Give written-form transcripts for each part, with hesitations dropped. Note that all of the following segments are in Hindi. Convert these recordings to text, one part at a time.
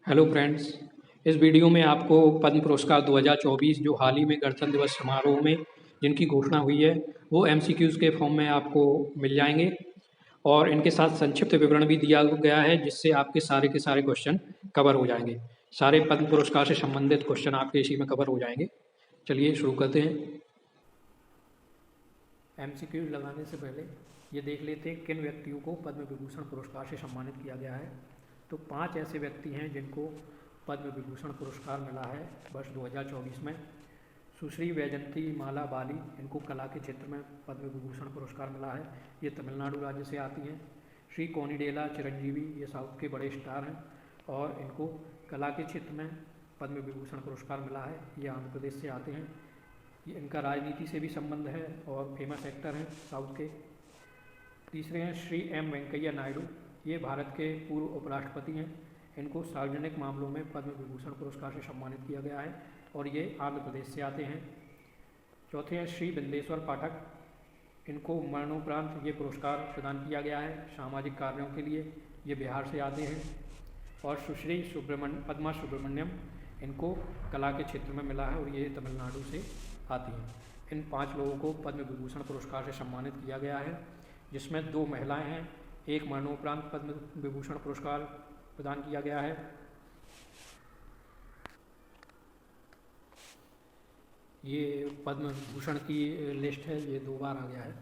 Hello friends. इस वीडियो में आपको पद्म पुरस्कार 2024 जो हाल ही में गणतंत्र दिवस समारोह में जिनकी घोषणा हुई है वो एमसीक्यूज़ के फॉर्म में आपको मिल जाएंगे और इनके साथ संक्षिप्त विवरण भी दिया गया है जिससे आपके सारे के सारे क्वेश्चन कवर हो जाएंगे। सारे पद्म पुरस्कार से संबंधित क्वेश्चन आपके इसी में कवर हो जाएंगे। चलिए शुरू करते हैं। एमसीक्यूज़ लगाने से पहले ये देख लेते हैं किन व्यक्तियों को पद्म विभूषण पुरस्कार से सम्मानित किया गया है। तो 5 ऐसे व्यक्ति हैं जिनको पद्म विभूषण पुरस्कार मिला है वर्ष 2024 में। सुश्री वैजंती माला बाली, इनको कला के क्षेत्र में पद्म विभूषण पुरस्कार मिला है, ये तमिलनाडु राज्य से आती हैं। श्री कोनिडेला चिरंजीवी, ये साउथ के बड़े स्टार हैं और इनको कला के क्षेत्र में पद्म विभूषण पुरस्कार मिला है, ये आंध्र प्रदेश से आते हैं। ये इनका राजनीति से भी संबंध है और फेमस एक्टर हैं साउथ के। तीसरे हैं श्री एम वेंकैया नायडू, ये भारत के पूर्व उपराष्ट्रपति हैं, इनको सार्वजनिक मामलों में पद्म विभूषण पुरस्कार से सम्मानित किया गया है और ये आंध्र प्रदेश से आते हैं। चौथे हैं श्री बिंदेश्वर पाठक, इनको मरणोपरांत ये पुरस्कार प्रदान किया गया है सामाजिक कार्यों के लिए, ये बिहार से आते हैं। और सुश्री पद्मा सुब्रमण्यम, इनको कला के क्षेत्र में मिला है और ये तमिलनाडु से आती हैं। इन 5 लोगों को पद्म विभूषण पुरस्कार से सम्मानित किया गया है, जिसमें 2 महिलाएं हैं, एक मरणोपरांत पद्म विभूषण पुरस्कार प्रदान किया गया है। ये पद्म भूषण की लिस्ट है, ये 2 बार आ गया है।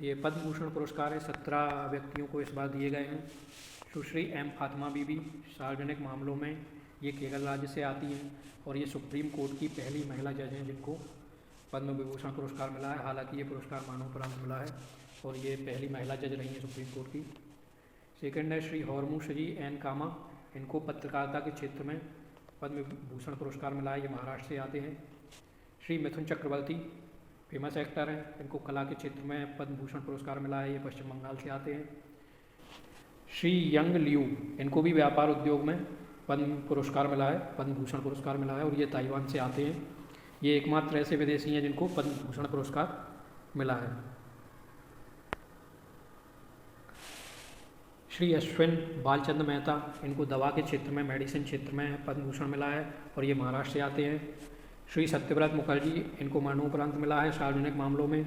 ये पद्म भूषण पुरस्कार है 17 व्यक्तियों को इस बार दिए गए हैं। सुश्री एम फातिमा बीबी, सार्वजनिक मामलों में ये केरल राज्य से आती हैं और ये सुप्रीम कोर्ट की पहली महिला जज हैं जिनको पद्म विभूषण पुरस्कार मिला है। हालांकि ये पुरस्कार मरणोपरांत मिला है और ये पहली महिला जज रही हैं सुप्रीम कोर्ट की। सेकंड है श्री हॉर्मू श्री एन कामा, इनको पत्रकारिता के क्षेत्र में पद्म भूषण पुरस्कार मिला है, ये महाराष्ट्र से आते हैं। श्री मिथुन चक्रवर्ती, फेमस एक्टर हैं, इनको कला के क्षेत्र में पद्म भूषण पुरस्कार मिला है, ये पश्चिम बंगाल से आते हैं। श्री यंग लियू, इनको भी व्यापार उद्योग में पद्म पुरस्कार मिला है, पद्म भूषण पुरस्कार मिला है और ये ताइवान से आते हैं। ये एकमात्र ऐसे विदेशी हैं जिनको पद्म भूषण पुरस्कार मिला है। श्री अश्विन बालचंद्र मेहता, इनको दवा के क्षेत्र में मेडिसिन क्षेत्र में पद्म भूषण मिला है और ये महाराष्ट्र से आते हैं। श्री सत्यव्रत मुखर्जी, इनको मरणोपरांत मिला है सार्वजनिक मामलों में।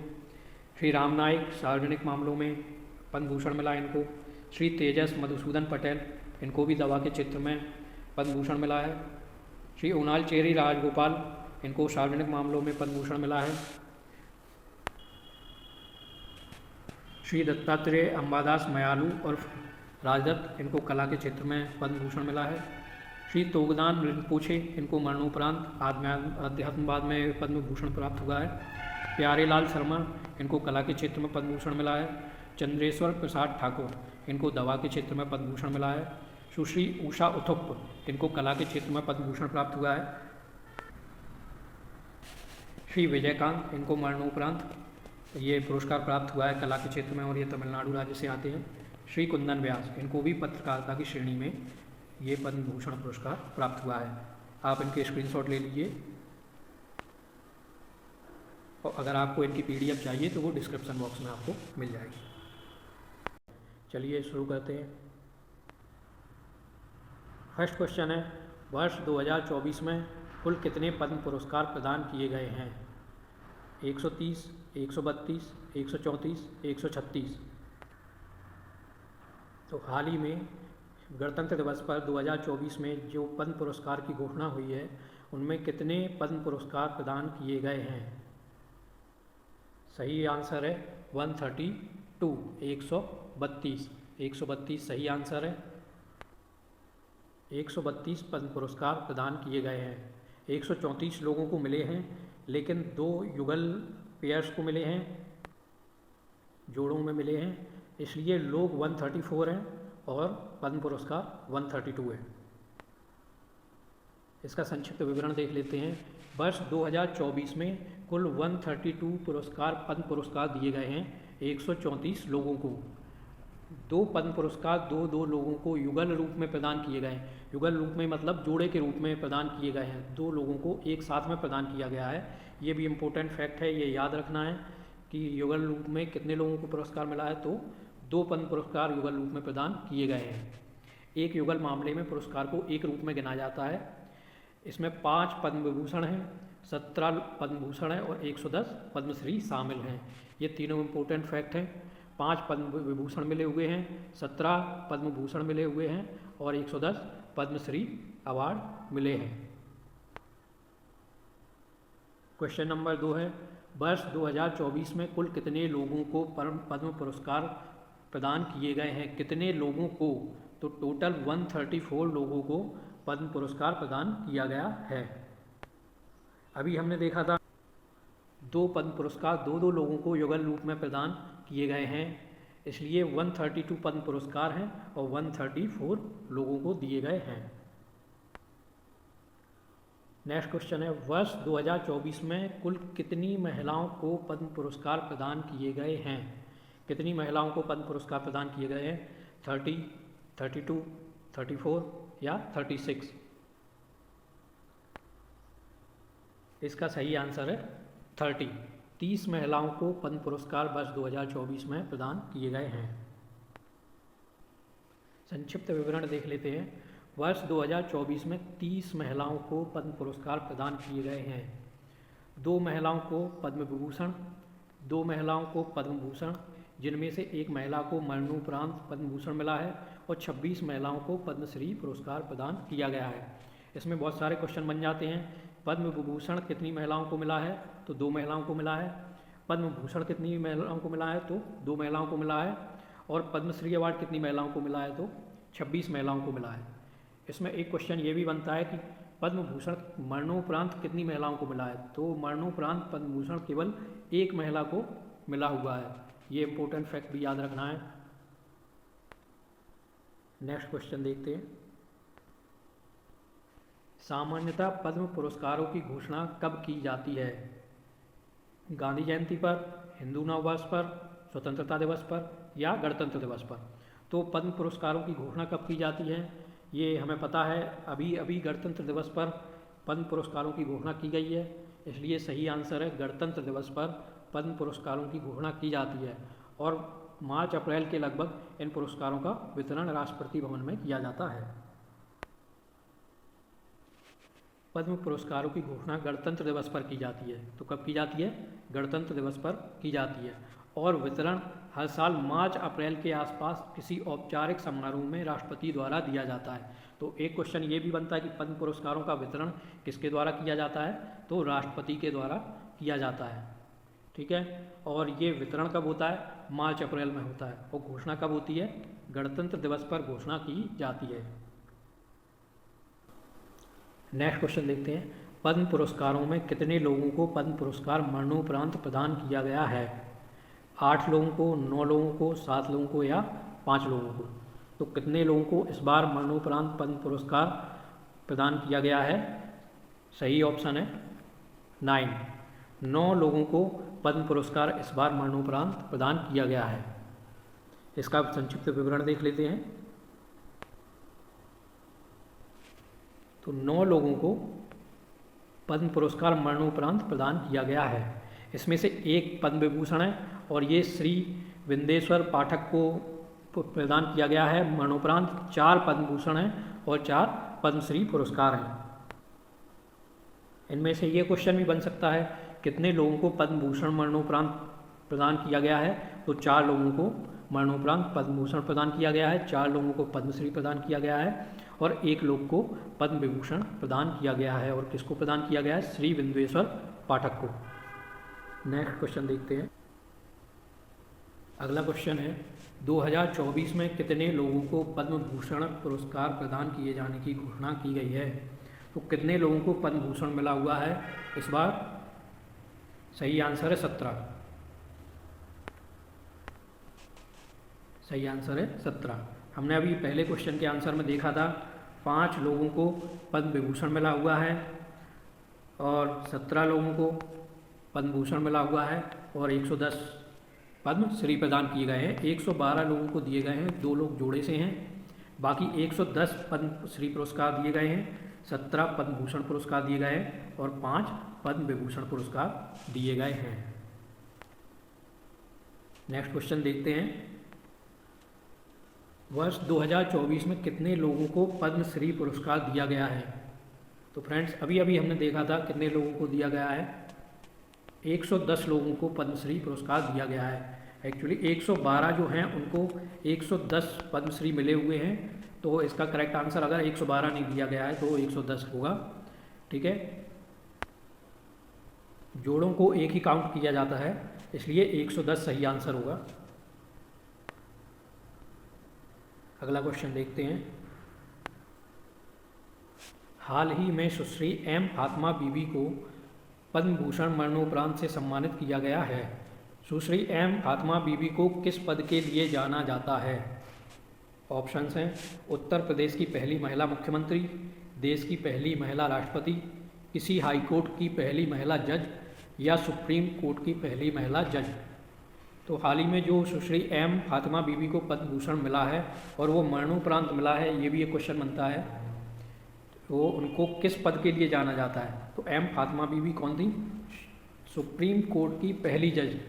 श्री राम नाइक, सार्वजनिक मामलों में पद्म भूषण मिला है इनको। श्री तेजस मधुसूदन पटेल, इनको भी दवा के क्षेत्र में पद्म भूषण मिला है। श्री ओनाल चेरी राजगोपाल, इनको सार्वजनिक मामलों में पद्म भूषण मिला है। श्री दत्तात्रेय अंबादास मयालू और राजदत्त, इनको कला के क्षेत्र में पद्म भूषण मिला है। श्री तोगदान रिनपोछे, इनको मरणोपरांत अध्यात्मवाद में पद्म भूषण प्राप्त हुआ है। प्यारेलाल शर्मा, इनको कला के क्षेत्र में पद्म भूषण मिला है। चंद्रेश्वर प्रसाद ठाकुर, इनको दवा के क्षेत्र में पद्म भूषण मिला है। सुश्री उषा उथुप, इनको कला के क्षेत्र में पद्म भूषण प्राप्त हुआ है। श्री विजयकांत, इनको मरणोपरांत ये पुरस्कार प्राप्त हुआ है कला के क्षेत्र में और ये तमिलनाडु राज्य से आते हैं। श्री कुंदन व्यास, इनको भी पत्रकारिता की श्रेणी में ये पद्म भूषण पुरस्कार प्राप्त हुआ है। आप इनके स्क्रीनशॉट ले लीजिए और अगर आपको इनकी PDF चाहिए तो वो डिस्क्रिप्शन बॉक्स में आपको मिल जाएगी। चलिए शुरू करते हैं। फर्स्ट क्वेश्चन है, वर्ष 2024 में कुल कितने पद्म पुरस्कार प्रदान किए गए हैं? 130, 132, 134, 136। तो हाल ही में गणतंत्र दिवस पर 2024 में जो पद्म पुरस्कार की घोषणा हुई है उनमें कितने पद्म पुरस्कार प्रदान किए गए हैं? सही आंसर है 132, 132। 132 सही आंसर है। 132 पद्म पुरस्कार प्रदान किए गए हैं। 134 लोगों को मिले हैं, लेकिन 2 युगल पेयर्स को मिले हैं, जोड़ों में मिले हैं, इसलिए लोग 134 हैं और पद्म पुरस्कार 132 है। इसका संक्षिप्त विवरण देख लेते हैं। वर्ष 2024 में कुल 132 पुरस्कार पद्म पुरस्कार दिए गए हैं 134 लोगों को। 2 पद्म पुरस्कार 2 लोगों को युगल रूप में प्रदान किए गए हैं। युगल रूप में मतलब जोड़े के रूप में प्रदान किए गए हैं, 2 लोगों को एक साथ में प्रदान किया गया है। ये भी इम्पोर्टेंट फैक्ट है, ये याद रखना है कि युगल रूप में कितने लोगों को पुरस्कार मिला है। तो 2 पद्म पुरस्कार युगल रूप में प्रदान किए गए हैं। एक युगल मामले में पुरस्कार को एक रूप में गिना जाता है। इसमें 5 पद्म विभूषण हैं, 17 पद्म भूषण हैं और 110 पद्मश्री शामिल हैं। ये तीनों इम्पोर्टेंट फैक्ट हैं। 5 पद्म विभूषण मिले हुए हैं, 17 पद्म भूषण मिले हुए हैं और 110 पद्मश्री अवार्ड मिले हैं। क्वेश्चन नंबर 2 है, वर्ष 2024 में कुल कितने लोगों को पद्म पुरस्कार प्रदान किए गए हैं? कितने लोगों को? तो टोटल 134 लोगों को पद्म पुरस्कार प्रदान किया गया है। अभी हमने देखा था 2 पद्म पुरस्कार 2 लोगों को युगल रूप में प्रदान किए गए हैं, इसलिए 132 पद्म पुरस्कार हैं और 134 लोगों को दिए गए हैं। नेक्स्ट क्वेश्चन है, वर्ष 2024 में कुल कितनी महिलाओं को पद्म पुरस्कार प्रदान किए गए हैं? कितनी महिलाओं को पद्म पुरस्कार प्रदान किए गए हैं? 30, 32, 34 या 36? इसका सही आंसर है 30 महिलाओं को पद्म पुरस्कार वर्ष 2024 में प्रदान किए गए हैं। संक्षिप्त विवरण देख लेते हैं। वर्ष 2024 में 30 महिलाओं को पद्म पुरस्कार प्रदान किए गए हैं। 2 महिलाओं को पद्म विभूषण, 2 महिलाओं को पद्म भूषण, जिनमें से 1 महिला को मरणोपरांत पद्म भूषण मिला है और 26 महिलाओं को पद्मश्री पुरस्कार प्रदान किया गया है। इसमें बहुत सारे क्वेश्चन बन जाते हैं। पद्म विभूषण कितनी महिलाओं को मिला है? तो 2 महिलाओं को मिला है। पद्म भूषण कितनी महिलाओं को मिला है? तो 2 महिलाओं को मिला है। और पद्मश्री अवार्ड कितनी महिलाओं को मिला है? तो 26 महिलाओं को मिला है। इसमें एक क्वेश्चन ये भी बनता है कि पद्म भूषण मरणोपरांत कितनी महिलाओं को मिला है? तो मरणोपरांत पद्म भूषण केवल 1 महिला को मिला हुआ है। ये इंपॉर्टेंट फैक्ट भी याद रखना है। नेक्स्ट क्वेश्चन देखते हैं। सामान्यतः पद्म पुरस्कारों की घोषणा कब की जाती है? गांधी जयंती पर, हिंदू नववर्ष पर, स्वतंत्रता दिवस पर या गणतंत्र दिवस पर? तो पद्म पुरस्कारों की घोषणा कब की जाती है ये हमें पता है। अभी गणतंत्र दिवस पर पद्म पुरस्कारों की घोषणा की गई है, इसलिए सही आंसर है गणतंत्र दिवस पर पद्म पुरस्कारों की घोषणा की जाती है और मार्च अप्रैल के लगभग इन पुरस्कारों का वितरण राष्ट्रपति भवन में किया जाता है। पद्म पुरस्कारों की घोषणा गणतंत्र दिवस पर की जाती है। तो कब की जाती है? गणतंत्र दिवस पर की जाती है और वितरण हर साल मार्च अप्रैल के आसपास किसी औपचारिक समारोह में राष्ट्रपति द्वारा दिया जाता है। तो एक क्वेश्चन ये भी बनता है कि पद्म पुरस्कारों का वितरण किसके द्वारा किया जाता है? तो राष्ट्रपति के द्वारा किया जाता है। ठीक है, और ये वितरण कब होता है? मार्च अप्रैल में होता है। और घोषणा कब होती है? गणतंत्र दिवस पर घोषणा की जाती है। नेक्स्ट क्वेश्चन देखते हैं। पद्म पुरस्कारों में कितने लोगों को पद्म पुरस्कार मरणोपरांत प्रदान किया गया है? 8 लोगों को, 9 लोगों को, 7 लोगों को या 5 लोगों को? तो कितने लोगों को इस बार मरणोपरांत पद्म पुरस्कार प्रदान किया गया है? सही ऑप्शन है 9 लोगों को पद्म पुरस्कार इस बार मरणोपरांत प्रदान किया गया है। इसका संक्षिप्त विवरण देख लेते हैं। तो 9 लोगों को पद्म पुरस्कार मरणोपरांत प्रदान किया गया है। इसमें से 1 पद्म विभूषण है और ये श्री विंदेश्वर पाठक को प्रदान किया गया है मरणोपरांत। 4 पद्म भूषण हैं और 4 पद्मश्री पुरस्कार हैं। इनमें से ये क्वेश्चन भी बन सकता है कितने लोगों को पद्म भूषण मरणोपरांत प्रदान किया गया है? तो 4 लोगों को मरणोपरांत पद्म भूषण प्रदान किया गया है, 4 लोगों को पद्मश्री प्रदान किया गया है और 1 लोग को पद्म विभूषण प्रदान किया गया है। और किसको प्रदान किया गया है? श्री विंदेश्वर पाठक को। नेक्स्ट क्वेश्चन देखते हैं। अगला क्वेश्चन है 2024 में कितने लोगों को पद्म भूषण पुरस्कार प्रदान किए जाने की घोषणा की गई है? तो कितने लोगों को पद्म भूषण मिला हुआ है इस बार? सही आंसर है 17। सही आंसर है 17। हमने अभी पहले क्वेश्चन के आंसर में देखा था 5 लोगों को पद्म विभूषण मिला हुआ है और 17 लोगों को पद्म भूषण मिला हुआ है और 110 पद्मश्री प्रदान किए गए हैं। 112 लोगों को दिए गए हैं, 2 लोग जोड़े से हैं। बाकी 110 पद्मश्री पुरस्कार दिए गए हैं, 17 पद्म भूषण पुरस्कार दिए गए हैं और 5 पद्म विभूषण पुरस्कार दिए गए हैं। नेक्स्ट क्वेश्चन देखते हैं। वर्ष 2024 में कितने लोगों को पद्मश्री पुरस्कार दिया गया है? तो फ्रेंड्स अभी अभी हमने देखा था कितने लोगों को दिया गया है, 110 लोगों को पद्मश्री पुरस्कार दिया गया है। एक्चुअली 112 जो हैं उनको 110 पद्मश्री मिले हुए हैं, तो इसका करेक्ट आंसर अगर 112 नहीं दिया गया है तो 110 होगा। ठीक है, जोड़ों को एक ही काउंट किया जाता है, इसलिए 110 सही आंसर होगा। अगला क्वेश्चन देखते हैं। हाल ही में सुश्री एम फातिमा बीबी को पद्म भूषण मरणोपरांत से सम्मानित किया गया है। सुश्री एम फातिमा बीबी को किस पद के लिए जाना जाता है? ऑप्शंस हैं उत्तर प्रदेश की पहली महिला मुख्यमंत्री, देश की पहली महिला राष्ट्रपति, किसी हाई कोर्ट की पहली महिला जज या सुप्रीम कोर्ट की पहली महिला जज। तो हाल ही में जो सुश्री एम फातिमा बीबी को पद्म भूषण मिला है और वो मरणोपरांत मिला है, ये भी एक क्वेश्चन बनता है, वो उनको किस पद के लिए जाना जाता है? तो एम फातिमा बीबी कौन थी? सुप्रीम कोर्ट की पहली जज।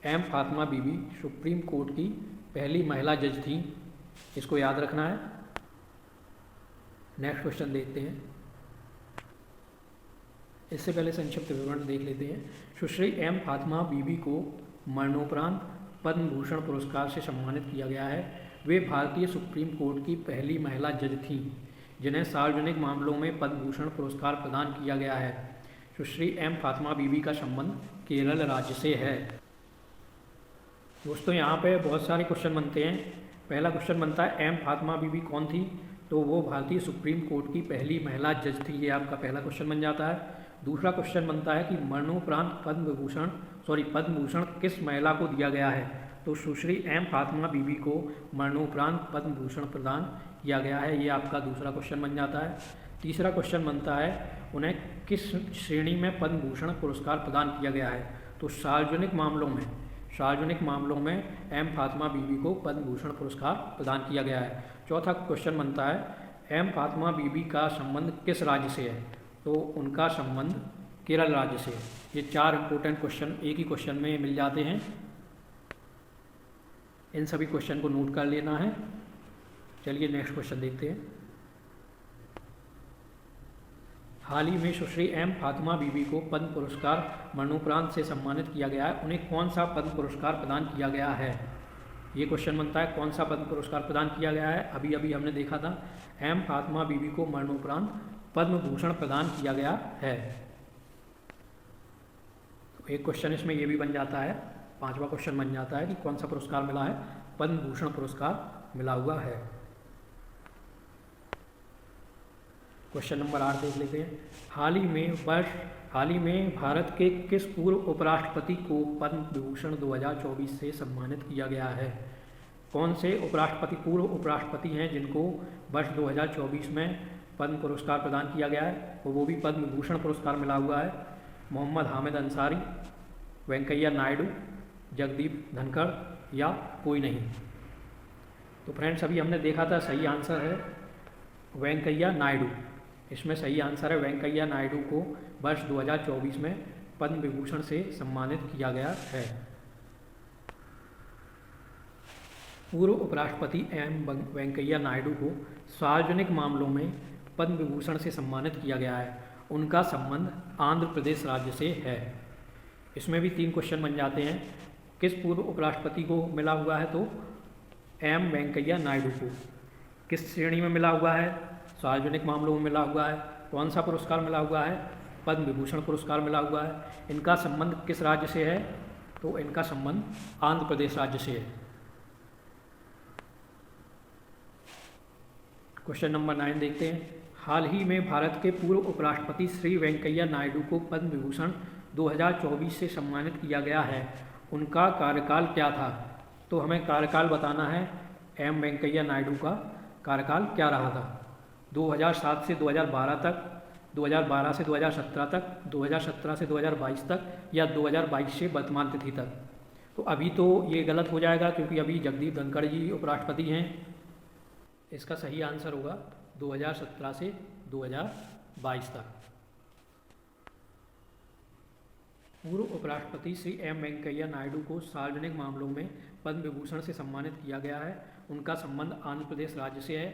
एम फातिमा बीबी सुप्रीम कोर्ट की पहली महिला जज थी, इसको याद रखना है। नेक्स्ट क्वेश्चन देखते हैं। इससे पहले संक्षिप्त विवरण देख लेते हैं। सुश्री एम फातिमा बीबी को मरणोपरांत पद्म भूषण पुरस्कार से सम्मानित किया गया है। वे भारतीय सुप्रीम कोर्ट की पहली महिला जज थीं जिन्हें सार्वजनिक मामलों में पद्म भूषण पुरस्कार प्रदान किया गया है। सुश्री एम फातिमा बीबी का संबंध केरल राज्य से है। दोस्तों यहाँ पे बहुत सारे क्वेश्चन बनते हैं। पहला क्वेश्चन बनता है एम फातिमा बीबी कौन थी? तो वो भारतीय सुप्रीम कोर्ट की पहली महिला जज थी, ये आपका पहला क्वेश्चन बन जाता है। दूसरा क्वेश्चन बनता है कि मरणोपरांत पद्म भूषण किस महिला को दिया गया है? तो सुश्री एम फातिमा बीबी को मरणोपरांत पद्म भूषण प्रदान किया गया है, ये आपका दूसरा क्वेश्चन बन जाता है। तीसरा क्वेश्चन बनता है उन्हें किस श्रेणी में पद्म भूषण पुरस्कार प्रदान किया गया है? तो सार्वजनिक मामलों में एम फातिमा बीबी को पद्म भूषण पुरस्कार प्रदान किया गया है। चौथा क्वेश्चन बनता है एम फातिमा बीबी का संबंध किस राज्य से है? तो उनका संबंध केरल राज्य से। ये चार इंपॉर्टेंट क्वेश्चन एक ही क्वेश्चन में मिल जाते हैं, इन सभी क्वेश्चन को नोट कर लेना है। चलिए नेक्स्ट क्वेश्चन देखते हैं। हाल ही में सुश्री एम फातिमा बीबी को पद्म पुरस्कार मरणोपरांत से सम्मानित किया गया है। उन्हें कौन सा पद्म पुरस्कार प्रदान किया गया है? ये क्वेश्चन बनता है कौन सा पद्म पुरस्कार प्रदान किया गया है? अभी अभी हमने देखा था एम फातिमा बीबी को मरणोपरांत पद्म भूषण प्रदान किया गया है। तो एक क्वेश्चन इसमें ये भी बन जाता है, पांचवा क्वेश्चन बन जाता है कि कौन सा पुरस्कार मिला है? पद्म भूषण पुरस्कार मिला हुआ है। क्वेश्चन नंबर 8 देख लेते हैं। हाल ही में भारत के किस पूर्व उपराष्ट्रपति को पद्म विभूषण 2024 से सम्मानित किया गया है? कौन से पूर्व उपराष्ट्रपति हैं जिनको वर्ष 2024 में पद्म पुरस्कार प्रदान किया गया है और वो भी पद्म विभूषण पुरस्कार मिला हुआ है? मोहम्मद हामिद अंसारी, वेंकैया नायडू, जगदीप धनखड़ या कोई नहीं? तो फ्रेंड्स अभी हमने देखा था सही आंसर है वेंकैया नायडू। इसमें सही आंसर है वेंकैया नायडू को वर्ष 2024 में पद्म विभूषण से सम्मानित किया गया है। पूर्व उपराष्ट्रपति एम वेंकैया नायडू को सार्वजनिक मामलों में पद्म विभूषण से सम्मानित किया गया है। उनका संबंध आंध्र प्रदेश राज्य से है। इसमें भी 3 क्वेश्चन बन जाते हैं। किस पूर्व उपराष्ट्रपति को मिला हुआ है? तो एम वेंकैया नायडू को। किस श्रेणी में मिला हुआ है? सार्वजनिक मामलों में मिला हुआ है। कौन सा पुरस्कार मिला हुआ है? पद्म विभूषण पुरस्कार मिला हुआ है। इनका संबंध किस राज्य से है? तो इनका संबंध आंध्र प्रदेश राज्य से है। क्वेश्चन नंबर 9 देखते हैं। हाल ही में भारत के पूर्व उपराष्ट्रपति श्री वेंकैया नायडू को पद्म विभूषण 2024 से सम्मानित किया गया है। उनका कार्यकाल क्या था? तो हमें कार्यकाल बताना है। एम वेंकैया नायडू का कार्यकाल क्या रहा था? 2007 से 2012 तक, 2012 से 2017 तक, 2017 से 2022 तक या 2022 से वर्तमान तिथि तक? तो अभी तो ये गलत हो जाएगा क्योंकि अभी जगदीप धनखड़ जी उपराष्ट्रपति हैं। इसका सही आंसर होगा 2017 से 2022 तक। पूर्व उपराष्ट्रपति श्री एम वेंकैया नायडू को सार्वजनिक मामलों में पद्म विभूषण से सम्मानित किया गया है। उनका संबंध आंध्र प्रदेश राज्य से है।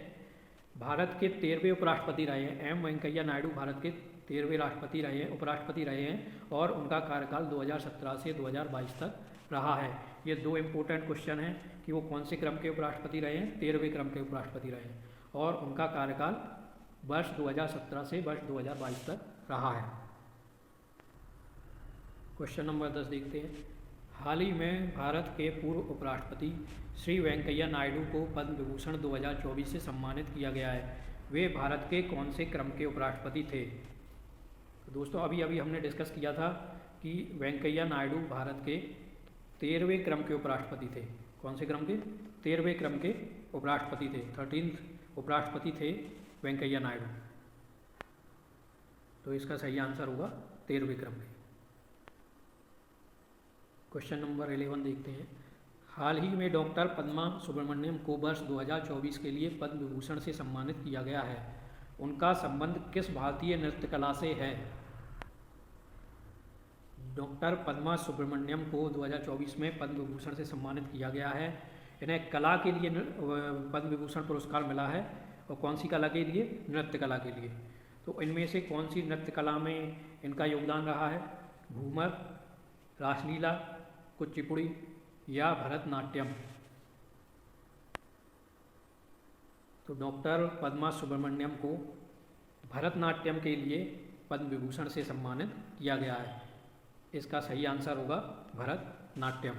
भारत के 13वें उपराष्ट्रपति रहे हैं एम वेंकैया नायडू, भारत के 13वें उपराष्ट्रपति रहे हैं और उनका कार्यकाल 2017 से 2022 तक रहा है। ये दो इम्पोर्टेंट क्वेश्चन हैं कि वो कौन से क्रम के उपराष्ट्रपति रहे हैं, 13वें क्रम के उपराष्ट्रपति रहे हैं और उनका कार्यकाल वर्ष 2017 से वर्ष 2022 तक रहा है। क्वेश्चन नंबर 10 देखते हैं। हाल ही में भारत के पूर्व उपराष्ट्रपति श्री वेंकैया नायडू को पद्म विभूषण 2024 से सम्मानित किया गया है। वे भारत के कौन से क्रम के उपराष्ट्रपति थे? तो दोस्तों अभी हमने डिस्कस किया था कि वेंकैया नायडू भारत के 13वें क्रम के उपराष्ट्रपति थे। कौन से क्रम के? 13वें क्रम के उपराष्ट्रपति थे। 13th उपराष्ट्रपति थे वेंकैया नायडू। तो इसका सही आंसर होगा 13वें क्रम के। क्वेश्चन नंबर 11 देखते हैं। हाल ही में डॉक्टर पद्मा सुब्रमण्यम को वर्ष 2024 के लिए पद्म विभूषण से सम्मानित किया गया है। उनका संबंध किस भारतीय नृत्य कला से है? डॉक्टर पद्मा सुब्रमण्यम को 2024 में पद्म विभूषण से सम्मानित किया गया है। इन्हें कला के लिए पद्म विभूषण पुरस्कार मिला है और कौन सी कला के लिए? नृत्य कला के लिए। तो इनमें से कौन सी नृत्य कला में इनका योगदान रहा है? घूमर, रासलीला, कुचिपुड़ी या भरतनाट्यम? तो डॉक्टर पद्मा सुब्रमण्यम को भरतनाट्यम के लिए पद्म विभूषण से सम्मानित किया गया है। इसका सही आंसर होगा भरतनाट्यम।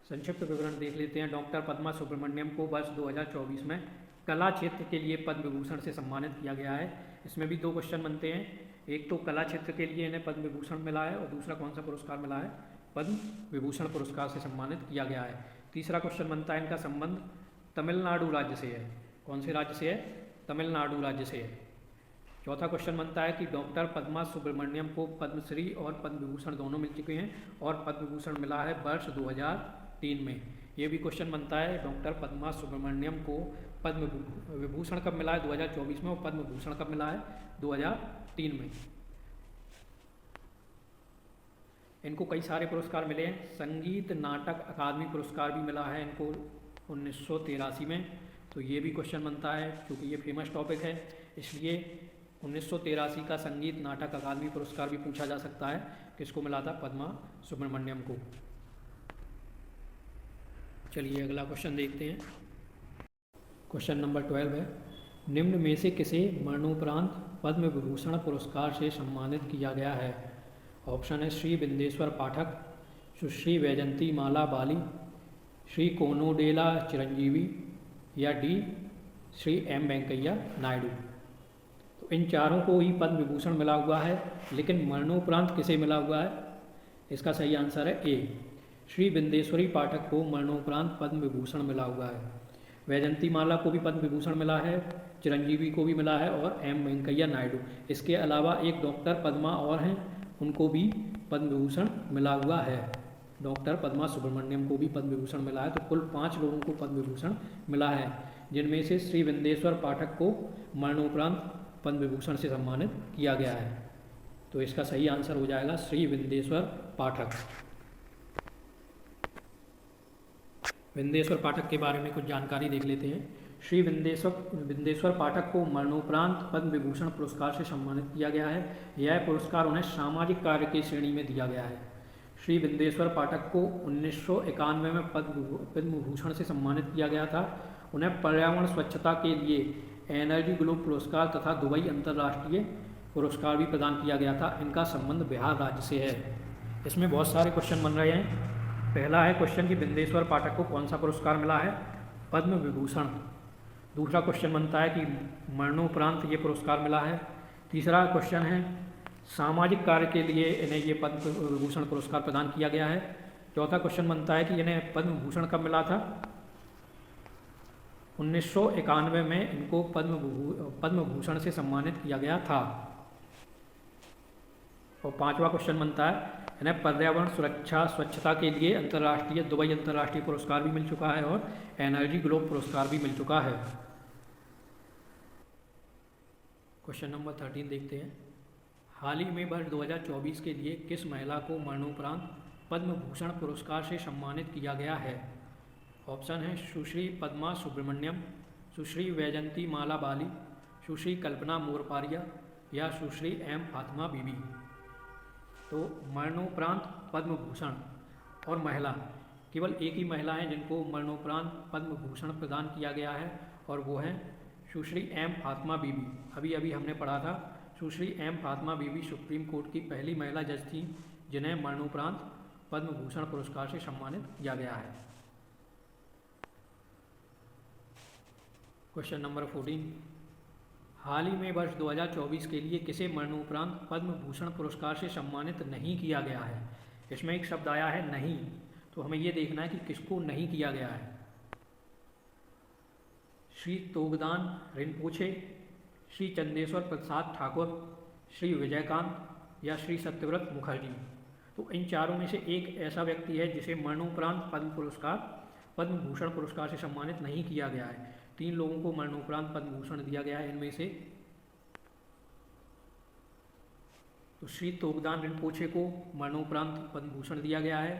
संक्षिप्त विवरण देख लेते हैं। डॉक्टर पद्मा सुब्रमण्यम को वर्ष 2024 में कला क्षेत्र के लिए पद्म विभूषण से सम्मानित किया गया है। इसमें भी दो क्वेश्चन बनते हैं। एक तो कला क्षेत्र के लिए इन्हें पद्म विभूषण मिला है और दूसरा कौन सा पुरस्कार मिला है? पद्म विभूषण पुरस्कार से सम्मानित किया गया है। तीसरा क्वेश्चन बनता है इनका संबंध तमिलनाडु राज्य से है। कौन से राज्य से है? तमिलनाडु राज्य से है। चौथा क्वेश्चन बनता है कि डॉक्टर पद्मा सुब्रमण्यम को पद्मश्री और पद्म विभूषण दोनों मिल चुके हैं और पद्म विभूषण मिला है वर्ष 2003 में। ये भी क्वेश्चन बनता है डॉक्टर पद्मा सुब्रमण्यम को पद्म विभूषण कब मिला है? 2024 में। और पद्म विभूषण कब मिला है? 2003 में। इनको कई सारे पुरस्कार मिले हैं। संगीत नाटक अकादमी पुरस्कार भी मिला है इनको 1983 में। तो ये भी क्वेश्चन बनता है क्योंकि ये फेमस टॉपिक है, इसलिए 1983 का संगीत नाटक अकादमी पुरस्कार भी पूछा जा सकता है। किसको मिला था? पद्मा सुब्रमण्यम को। चलिए अगला क्वेश्चन देखते हैं। क्वेश्चन नंबर 12 है। निम्न में से किसे मरणोपरांत पद्म विभूषण पुरस्कार से सम्मानित किया गया है? ऑप्शन है श्री बिंदेश्वर पाठक, सुश्री वैजंती माला बाली, श्री कोनोडेला चिरंजीवी या डी श्री एम वेंकैया नायडू। तो इन चारों को ही पद्म विभूषण मिला हुआ है, लेकिन मरणोपरांत किसे मिला हुआ है? इसका सही आंसर है ए, श्री बिंदेश्वरी पाठक को मरणोपरांत पद्म विभूषण मिला हुआ है। वैजंती माला को भी पद्म विभूषण मिला है, चिरंजीवी को भी मिला है और एम वेंकैया नायडू। इसके अलावा एक डॉक्टर पद्मा और हैं, उनको भी पद्म विभूषण मिला हुआ है। डॉक्टर पद्मा सुब्रमण्यम को भी पद्म विभूषण मिला है। तो कुल 5 लोगों को पद्म विभूषण मिला है, जिनमें से श्री बिंदेश्वर पाठक को मरणोपरांत पद्म विभूषण से सम्मानित किया गया है। तो इसका सही आंसर हो जाएगा श्री बिंदेश्वर पाठक। बिंदेश्वर पाठक के बारे में कुछ जानकारी देख लेते हैं। श्री बिंदेश्वर पाठक को मरणोपरांत पद्म विभूषण पुरस्कार से सम्मानित किया गया है। यह पुरस्कार उन्हें सामाजिक कार्य की श्रेणी में दिया गया है। श्री बिंदेश्वर पाठक को 1991 में पद्म विभूषण से सम्मानित किया गया था। उन्हें पर्यावरण स्वच्छता के लिए एनर्जी ग्लोब पुरस्कार तथा दुबई अंतर्राष्ट्रीय पुरस्कार भी प्रदान किया गया था। इनका संबंध बिहार राज्य से है। इसमें बहुत सारे क्वेश्चन बन रहे हैं। पहला है क्वेश्चन कि बिंदेश्वर पाठक को कौन सा पुरस्कार मिला है? पद्म विभूषण। दूसरा क्वेश्चन बनता है कि मरणोपरांत ये पुरस्कार मिला है। तीसरा क्वेश्चन है सामाजिक कार्य के लिए इन्हें ये पद्म विभूषण पुरस्कार प्रदान किया गया है। चौथा क्वेश्चन बनता है कि इन्हें पद्म विभूषण कब मिला था? 1991 में इनको पद्म विभूषण से सम्मानित किया गया था। और पांचवा क्वेश्चन बनता है इन्हें पर्यावरण सुरक्षा स्वच्छता के लिए दुबई अंतर्राष्ट्रीय पुरस्कार भी मिल चुका है और एनर्जी ग्लोब पुरस्कार भी मिल चुका है। क्वेश्चन नंबर 13 देखते हैं। हाल ही में वर्ष 2024 के लिए किस महिला को मरणोपरांत पद्म भूषण पुरस्कार से सम्मानित किया गया है? ऑप्शन है सुश्री पद्मा सुब्रमण्यम, सुश्री वैजंती माला बाली, सुश्री कल्पना मोरपारिया या सुश्री एम फातिमा बीबी। तो मरणोपरांत पद्म भूषण और महिला, केवल एक ही महिला है जिनको मरणोपरांत पद्म भूषण प्रदान किया गया है और वो है सुश्री एम फातिमा बीबी। अभी अभी हमने पढ़ा था, सुश्री एम फातिमा बीबी सुप्रीम कोर्ट की पहली महिला जज थी जिन्हें मरणोपरांत पद्म भूषण पुरस्कार से सम्मानित किया गया है। क्वेश्चन नंबर 14, हाल ही में वर्ष 2024 के लिए किसे मरणोपरांत पद्म भूषण पुरस्कार से सम्मानित नहीं किया गया है? इसमें एक शब्द आया है नहीं, तो हमें ये देखना है कि किसको नहीं किया गया है। श्री तोगदान रिनपोछे, श्री चंदेश्वर प्रसाद ठाकुर, श्री विजयकांत या श्री सत्यव्रत मुखर्जी। तो इन चारों में से एक ऐसा व्यक्ति है जिसे मरणोपरांत पद्म भूषण पुरस्कार से सम्मानित नहीं किया गया है। 3 लोगों को मरणोपरांत पद्म भूषण दिया गया है इनमें से। तो श्री तोगदान रिनपोछे को मरणोपरांत पद्म भूषण दिया गया है,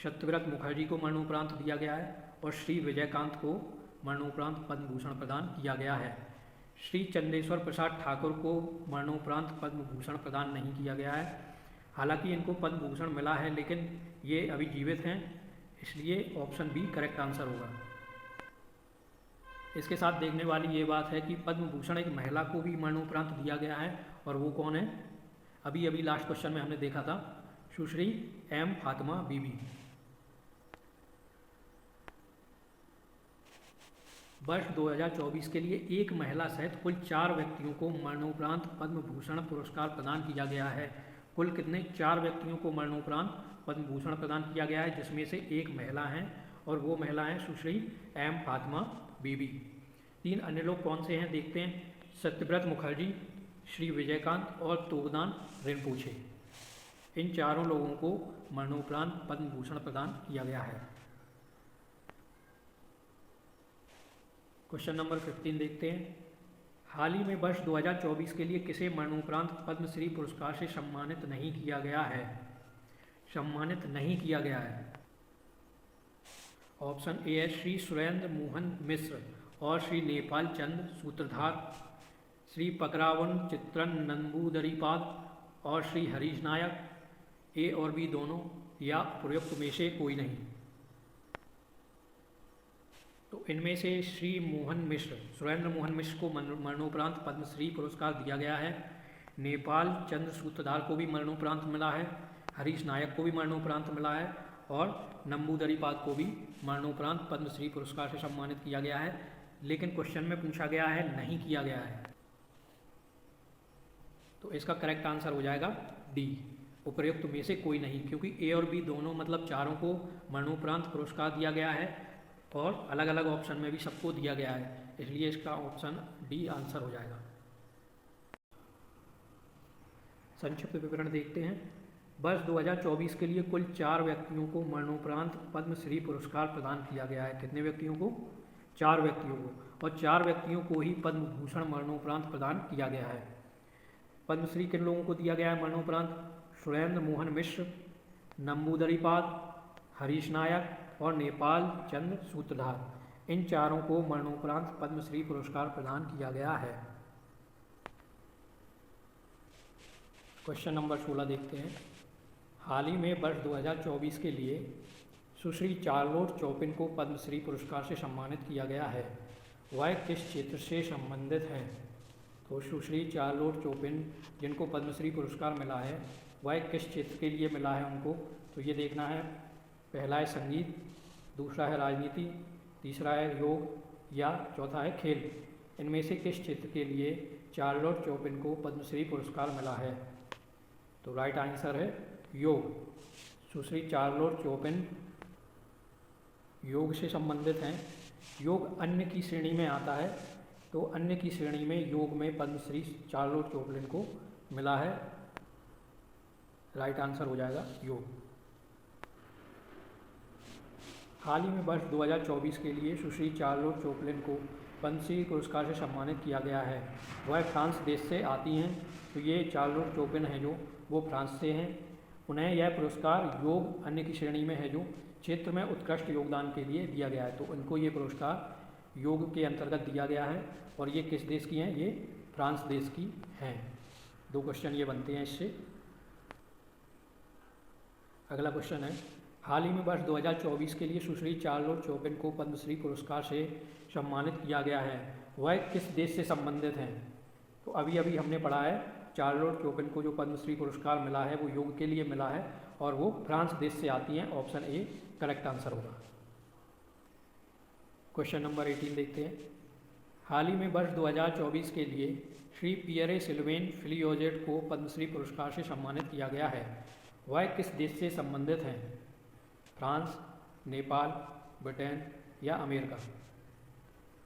सत्यव्रत मुखर्जी को मरणोपरांत दिया गया है और श्री विजयकांत को मरणोपरांत पद्म भूषण प्रदान किया गया है। श्री चंदेश्वर प्रसाद ठाकुर को मरणोपरांत पद्म भूषण प्रदान नहीं किया गया है। हालांकि इनको पद्म भूषण मिला है लेकिन ये अभी जीवित हैं, इसलिए ऑप्शन बी करेक्ट आंसर होगा। इसके साथ देखने वाली ये बात है कि पद्म भूषण एक महिला को भी मरणोपरांत दिया गया है और वो कौन है? अभी अभी लास्ट क्वेश्चन में हमने देखा था, सुश्री एम फातिमा बीबी। वर्ष 2024 के लिए एक महिला सहित कुल 4 व्यक्तियों को मरणोपरांत पद्म भूषण पुरस्कार प्रदान किया गया है। कुल कितने? 4 व्यक्तियों को मरणोपरांत पद्म भूषण प्रदान किया गया है, जिसमें से एक महिला है और वो महिला है सुश्री एम फातिमा बीबी। 3 अन्य लोग कौन से हैं देखते हैं, सत्यव्रत मुखर्जी, श्री विजयकांत और तोगदान रिनपोछे। इन चारों लोगों को मरणोपरांत पद्म भूषण प्रदान किया गया है। क्वेश्चन नंबर 15 देखते हैं, हाल ही में वर्ष 2024 के लिए किसे मरणोपरांत पद्मश्री पुरस्कार से सम्मानित नहीं किया गया है? सम्मानित नहीं किया गया है। ऑप्शन ए है श्री सुरेंद्र मोहन मिश्र और श्री नेपाल चंद सूत्रधार, श्री पकरावन चित्रन नंबूदरीपाद और श्री हरीश नायक, ए और बी दोनों, या उपयुक्त में से कोई नहीं। तो इनमें से श्री मोहन मिश्र, सुरेंद्र मोहन मिश्र को मरणोपरांत पद्मश्री पुरस्कार दिया गया है। नेपाल चंद्र सूत्रधार को भी मरणोपरांत मिला है, हरीश नायक को भी मरणोपरांत मिला है और नंबूदरीपाद को भी मरणोपरांत पद्मश्री पुरस्कार से सम्मानित किया गया है। लेकिन क्वेश्चन में पूछा गया है नहीं किया गया है, तो इसका करेक्ट आंसर हो जाएगा डी, उपयुक्त में से कोई नहीं, क्योंकि ए और बी दोनों मतलब चारों को मरणोपरांत पुरस्कार दिया गया है और अलग अलग ऑप्शन में भी सबको दिया गया है, इसलिए इसका ऑप्शन डी आंसर हो जाएगा। संक्षिप्त विवरण देखते हैं। वर्ष 2024 के लिए कुल 4 व्यक्तियों को मरणोपरांत पद्मश्री पुरस्कार प्रदान किया गया है। कितने व्यक्तियों को? 4 व्यक्तियों को, और 4 व्यक्तियों को ही पद्म भूषण मरणोपरांत प्रदान किया गया है। पद्मश्री किन लोगों को दिया गया है मरणोपरांत? सुरेंद्र मोहन मिश्र, नंबूदरीपाद, हरीश नायक और नेपाल चंद्र सूत्रधार। इन चारों को मरणोपरांत पद्मश्री पुरस्कार प्रदान किया गया है। क्वेश्चन नंबर 16 देखते हैं। हाल ही में वर्ष 2024 के लिए सुश्री चार्लोट चोपिन को पद्मश्री पुरस्कार से सम्मानित किया गया है। वह किस क्षेत्र से संबंधित हैं? तो सुश्री चार्लोट चोपिन जिनको पद्मश्री पुरस्कार मिला है वह किस क्षेत्र के लिए मिला है उनको? तो ये देखना है, पहला है संगीत, दूसरा है राजनीति, तीसरा है योग या चौथा है खेल। इनमें से किस क्षेत्र के लिए चार्लोट चोपिन को पद्मश्री पुरस्कार मिला है? तो राइट आंसर है योग। सुश्री चार्लोट चोपिन योग से संबंधित हैं। योग अन्य की श्रेणी में आता है, तो अन्य की श्रेणी में योग में पद्मश्री चार्लोट चोपिन को मिला है। राइट आंसर हो जाएगा योग। हाल ही में वर्ष 2024 के लिए सुश्री चार्लोट चोपिन को पद्मश्री पुरस्कार से सम्मानित किया गया है। वह फ्रांस देश से आती हैं, तो ये चार्लोट चोपिन हैं जो वो फ्रांस से हैं उन्हें यह पुरस्कार योग अन्य की श्रेणी में है जो क्षेत्र में उत्कृष्ट योगदान के लिए दिया गया है। तो इनको ये पुरस्कार योग के अंतर्गत दिया गया है और ये किस देश की हैं? ये फ्रांस देश की हैं। 2 क्वेश्चन ये बनते हैं इससे। अगला क्वेश्चन है, हाल ही में वर्ष 2024 के लिए सुश्री चार्लोट चोपिन को पद्मश्री पुरस्कार से सम्मानित किया गया है, वह किस देश से संबंधित हैं? तो अभी अभी हमने पढ़ा है चार्लोट चोपिन को जो पद्मश्री पुरस्कार मिला है वो योग के लिए मिला है और वो फ्रांस देश से आती हैं। ऑप्शन ए करेक्ट आंसर होगा। क्वेश्चन नंबर 18 देखते हैं, हाल ही में वर्ष 2024 के लिए श्री पियरे सिल्वेन फिलियोजेट को पद्मश्री पुरस्कार से सम्मानित किया गया है, वह किस देश से संबंधित हैं? फ्रांस, नेपाल, ब्रिटेन या अमेरिका?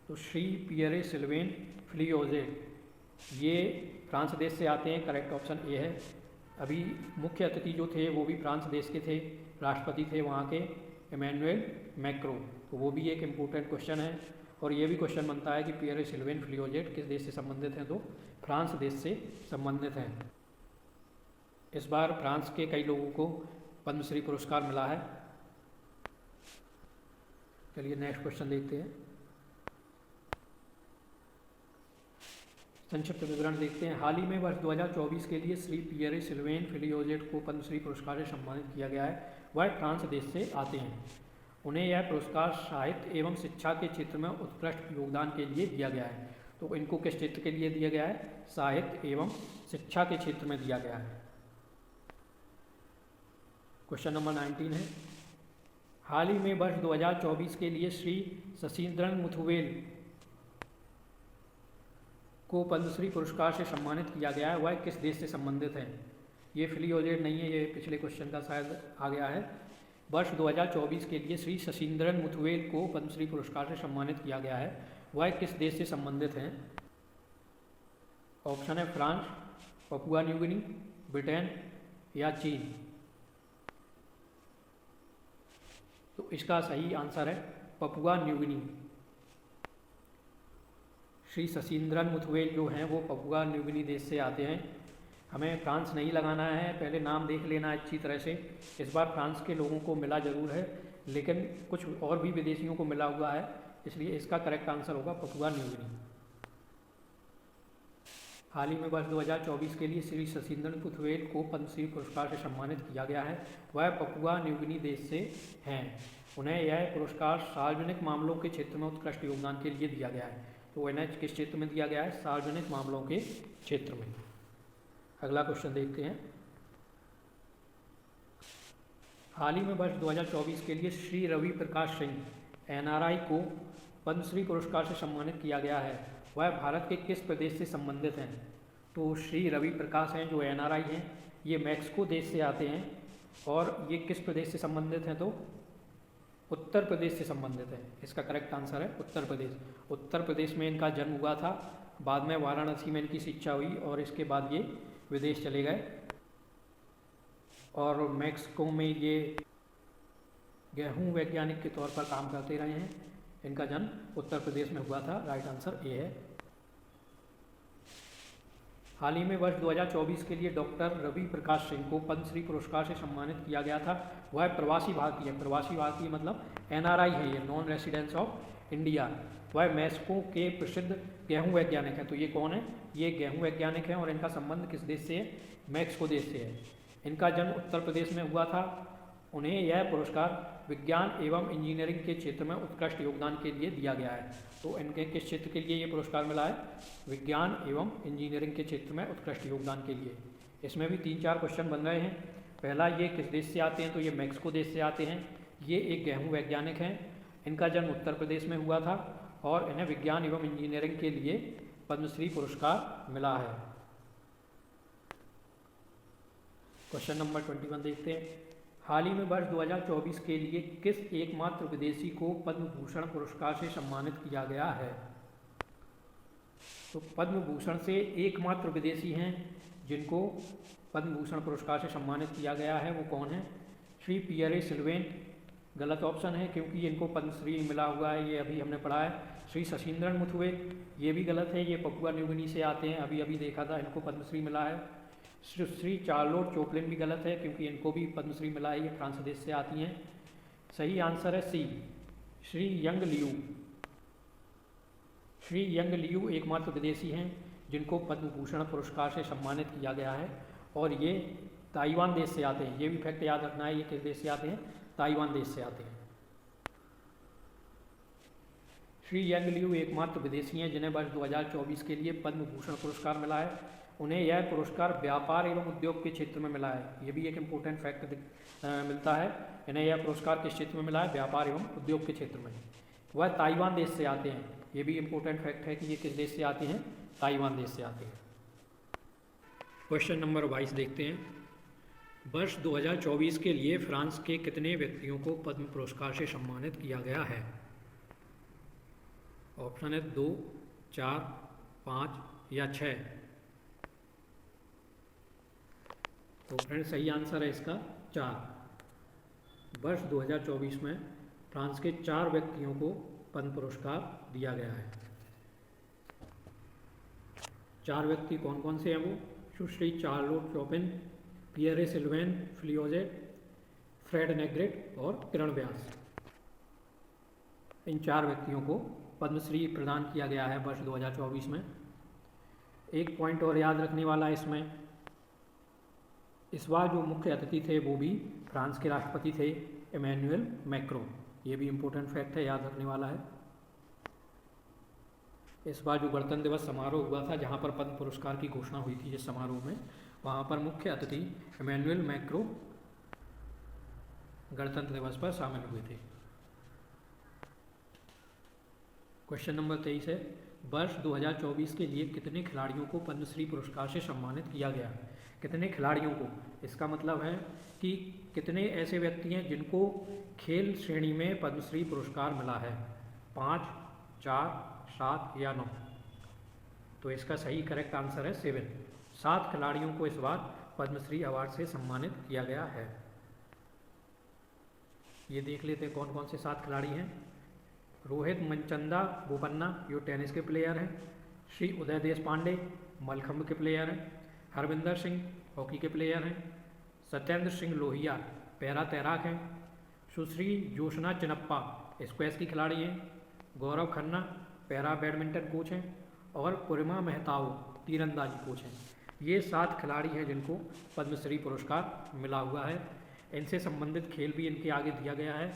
तो श्री पियरे सिल्वेन फिलियोजेट ये फ्रांस देश से आते हैं। करेक्ट ऑप्शन ए है। अभी मुख्य अतिथि जो थे वो भी फ्रांस देश के थे, राष्ट्रपति थे वहाँ के इमैनुएल मैक्रो। तो वो भी एक इम्पोर्टेंट क्वेश्चन है और ये भी क्वेश्चन बनता है कि पियरे सिल्वेन फिलियोजेट किस देश से संबंधित हैं? तो फ्रांस देश से संबंधित हैं। इस बार फ्रांस के कई लोगों को पद्मश्री पुरस्कार मिला है। चलिए नेक्स्ट क्वेश्चन देखते हैं। संक्षिप्त विवरण देखते हैं। हाल ही में वर्ष 2024 के लिए श्री पियरे सिल्वेन फिलियोजेट को पद्मश्री पुरस्कार से सम्मानित किया गया है, वह फ्रांस देश से आते हैं। उन्हें यह पुरस्कार साहित्य एवं शिक्षा के क्षेत्र में उत्कृष्ट योगदान के लिए दिया गया है। तो इनको किस क्षेत्र के लिए दिया गया है? साहित्य एवं शिक्षा के क्षेत्र में दिया गया है। क्वेश्चन नंबर 19 है, हाल ही में वर्ष 2024 के लिए श्री शशीन्द्रन मुथुवेल को पद्मश्री पुरस्कार से सम्मानित किया गया है, वह किस देश से संबंधित हैं? ये फिलियोजेट नहीं है, ये पिछले क्वेश्चन का शायद आ गया है। वर्ष 2024 के लिए श्री शशीन्द्रन मुथुवेल को पद्मश्री पुरस्कार से सम्मानित किया गया है, वह किस देश से संबंधित हैं? ऑप्शन है France, Papua New Guinea, Britain या चीन। तो इसका सही आंसर है Papua New Guinea. Shri Shashindran Muthuvel जो हैं वो पपुआ न्यू गिनी देश से आते हैं। हमें फ्रांस नहीं लगाना है, पहले नाम देख लेना है अच्छी तरह से। इस बार फ्रांस के लोगों को मिला जरूर है लेकिन कुछ और भी विदेशियों को मिला हुआ है, इसलिए इसका करेक्ट आंसर होगा पपुआ न्यू गिनी। हाल ही में वर्ष 2024 के लिए श्री शशीन्द्रन मुथुवेल को पद्मश्री पुरस्कार से सम्मानित किया गया है, वह पपुआ न्यू गिनी देश से हैं। उन्हें यह पुरस्कार सार्वजनिक मामलों के क्षेत्र में उत्कृष्ट योगदान के लिए दिया गया है। तो इन्हें किस क्षेत्र में दिया गया है? सार्वजनिक मामलों के क्षेत्र में। अगला क्वेश्चन देखते हैं। हाल ही में वर्ष 2024 के लिए श्री रवि प्रकाश सिंह NRI को पद्मश्री पुरस्कार से सम्मानित किया गया है, वह भारत के किस प्रदेश से संबंधित हैं? तो श्री रवि प्रकाश हैं जो NRI हैं, ये मैक्सिको देश से आते हैं और ये किस प्रदेश से संबंधित हैं? तो उत्तर प्रदेश से संबंधित है। इसका करेक्ट आंसर है उत्तर प्रदेश। उत्तर प्रदेश में इनका जन्म हुआ था, बाद में वाराणसी में इनकी शिक्षा हुई और इसके बाद ये विदेश चले गए और मैक्सिको में ये गेहूं वैज्ञानिक के तौर पर काम करते रहे हैं। इनका जन्म उत्तर प्रदेश में हुआ था। राइट आंसर ए है। हाल ही में वर्ष 2024 के लिए डॉक्टर रवि प्रकाश सिंह को पद्मश्री पुरस्कार से सम्मानित किया गया था, वह प्रवासी भारतीय, प्रवासी भारतीय मतलब NRI है, ये नॉन रेसिडेंस ऑफ इंडिया। वह मैक्सिको के प्रसिद्ध गेहूं वैज्ञानिक हैं। तो ये कौन है? ये गेहूं वैज्ञानिक हैं और इनका संबंध किस देश से है? मैक्सिको देश से है। इनका जन्म उत्तर प्रदेश में हुआ था। उन्हें यह पुरस्कार विज्ञान एवं इंजीनियरिंग के क्षेत्र में उत्कृष्ट योगदान के लिए दिया गया है। तो इनके किस क्षेत्र के लिए ये पुरस्कार मिला है? विज्ञान एवं इंजीनियरिंग के क्षेत्र में उत्कृष्ट योगदान के लिए। इसमें भी 3-4 क्वेश्चन बन रहे हैं। पहला, ये किस देश से आते हैं? तो ये मैक्सिको देश से आते हैं। ये एक गेहूं वैज्ञानिक हैं। इनका जन्म उत्तर प्रदेश में हुआ था और इन्हें विज्ञान एवं इंजीनियरिंग के लिए पद्मश्री पुरस्कार मिला है। क्वेश्चन नंबर 21 देखते हैं। हाल ही में वर्ष 2024 के लिए किस एकमात्र विदेशी को पद्म भूषण पुरस्कार से सम्मानित किया गया है? तो पद्म भूषण से एकमात्र विदेशी हैं जिनको पद्म भूषण पुरस्कार से सम्मानित किया गया है, वो कौन है? श्री पियरे सिल्वेन गलत ऑप्शन है क्योंकि इनको पद्मश्री मिला हुआ है, ये अभी हमने पढ़ा है। श्री शशीन्द्रन मुथुवेल ये भी गलत है, ये पपुआ न्यू गिनी से आते हैं, अभी अभी देखा था, इनको पद्मश्री मिला है। सुश्री चार्लोट चोपलिन भी गलत है क्योंकि इनको भी पद्मश्री मिला है, ये फ्रांस देश से आती हैं। सही आंसर है C, Shri Young Liu. Shri Young Liu एकमात्र विदेशी हैं जिनको पद्म भूषण पुरस्कार से सम्मानित किया गया है और ये ताइवान देश से आते हैं। ये भी फैक्ट याद रखना है, ये किस देश से आते हैं? ताइवान देश से आते हैं। श्री यंग लियू एकमात्र विदेशी हैं जिन्हें वर्ष 2024 के लिए पद्म भूषण पुरस्कार मिला है। उन्हें यह पुरस्कार व्यापार एवं उद्योग के क्षेत्र में मिला है। ये भी एक इम्पोर्टेंट फैक्ट मिलता है। इन्हें यह पुरस्कार किस क्षेत्र में मिला है? व्यापार एवं उद्योग के क्षेत्र में। वह ताइवान देश से आते हैं। ये भी इम्पोर्टेंट फैक्ट है कि ये किस देश से आते हैं? ताइवान देश से आते हैं। क्वेश्चन नंबर 22 देखते हैं। वर्ष 2024 के लिए फ्रांस के कितने व्यक्तियों को पद्म पुरस्कार से सम्मानित किया गया है? ऑप्शन है 2, 4, 5 या 6। तो फ्रेंड सही आंसर है इसका 4। वर्ष 2024 में फ्रांस के 4 व्यक्तियों को पद्म पुरस्कार दिया गया है। 4 व्यक्ति कौन कौन से हैं वो? Sushri Charlotte Chopin, Pierre Sylvain Filliozat, Fred Negrit और किरण व्यास। इन 4 व्यक्तियों को पद्मश्री प्रदान किया गया है वर्ष 2024 में। एक पॉइंट और याद रखने वाला है इसमें, इस बार जो मुख्य अतिथि थे वो भी फ्रांस के राष्ट्रपति थे, इमैनुअल मैक्रों। ये भी इम्पोर्टेंट फैक्ट है, याद रखने वाला है। इस बार जो गणतंत्र दिवस समारोह हुआ था, जहाँ पर पद्म पुरस्कार की घोषणा हुई थी जिस समारोह में, वहाँ पर मुख्य अतिथि इमैनुअल मैक्रों गणतंत्र दिवस पर शामिल हुए थे। क्वेश्चन नंबर 23 है। वर्ष 2024 के लिए कितने खिलाड़ियों को पद्मश्री पुरस्कार से सम्मानित किया गया? कितने खिलाड़ियों को? इसका मतलब है कि कितने ऐसे व्यक्ति हैं जिनको खेल श्रेणी में पद्मश्री पुरस्कार मिला है? 5, 4, 7 या 9। तो इसका सही करेक्ट आंसर है 7। 7 खिलाड़ियों को इस बार पद्मश्री अवार्ड से सम्मानित किया गया है। ये देख लेते हैं कौन कौन से 7 खिलाड़ी हैं। रोहित मनचंदा बोपन्ना, जो टेनिस के प्लेयर हैं। श्री उदय देशपांडे मलखंभ के प्लेयर हैं। हरविंदर सिंह हॉकी के प्लेयर हैं। सत्येंद्र सिंह लोहिया पैरा तैराक हैं। सुश्री जोशना चिनप्पा स्क्वैश की खिलाड़ी हैं। Gaurav Khanna para badminton coach हैं। और पूर्णिमा मेहताओ तीरंदाजी कोच हैं। ये 7 खिलाड़ी हैं जिनको पद्मश्री पुरस्कार मिला हुआ है। इनसे संबंधित खेल भी इनके आगे दिया गया है।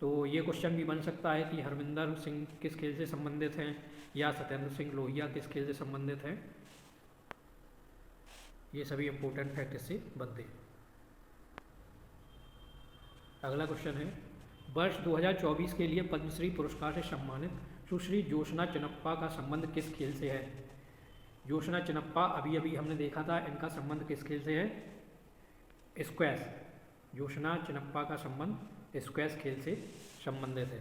तो ये क्वेश्चन भी बन सकता है कि हरविंदर सिंह किस खेल से संबंधित हैं या सत्येंद्र सिंह लोहिया किस खेल से संबंधित हैं। ये सभी इंपॉर्टेंट फैक्ट इससे बनते हैं। अगला क्वेश्चन है। वर्ष 2024 के लिए पद्मश्री पुरस्कार से सम्मानित सुश्री जोशना चिनप्पा का संबंध किस खेल से है? जोशना चिनप्पा अभी अभी हमने देखा था, इनका संबंध किस खेल से है? स्क्वैश। जोशना चिनप्पा का संबंध स्क्वैश खेल से संबंधित है।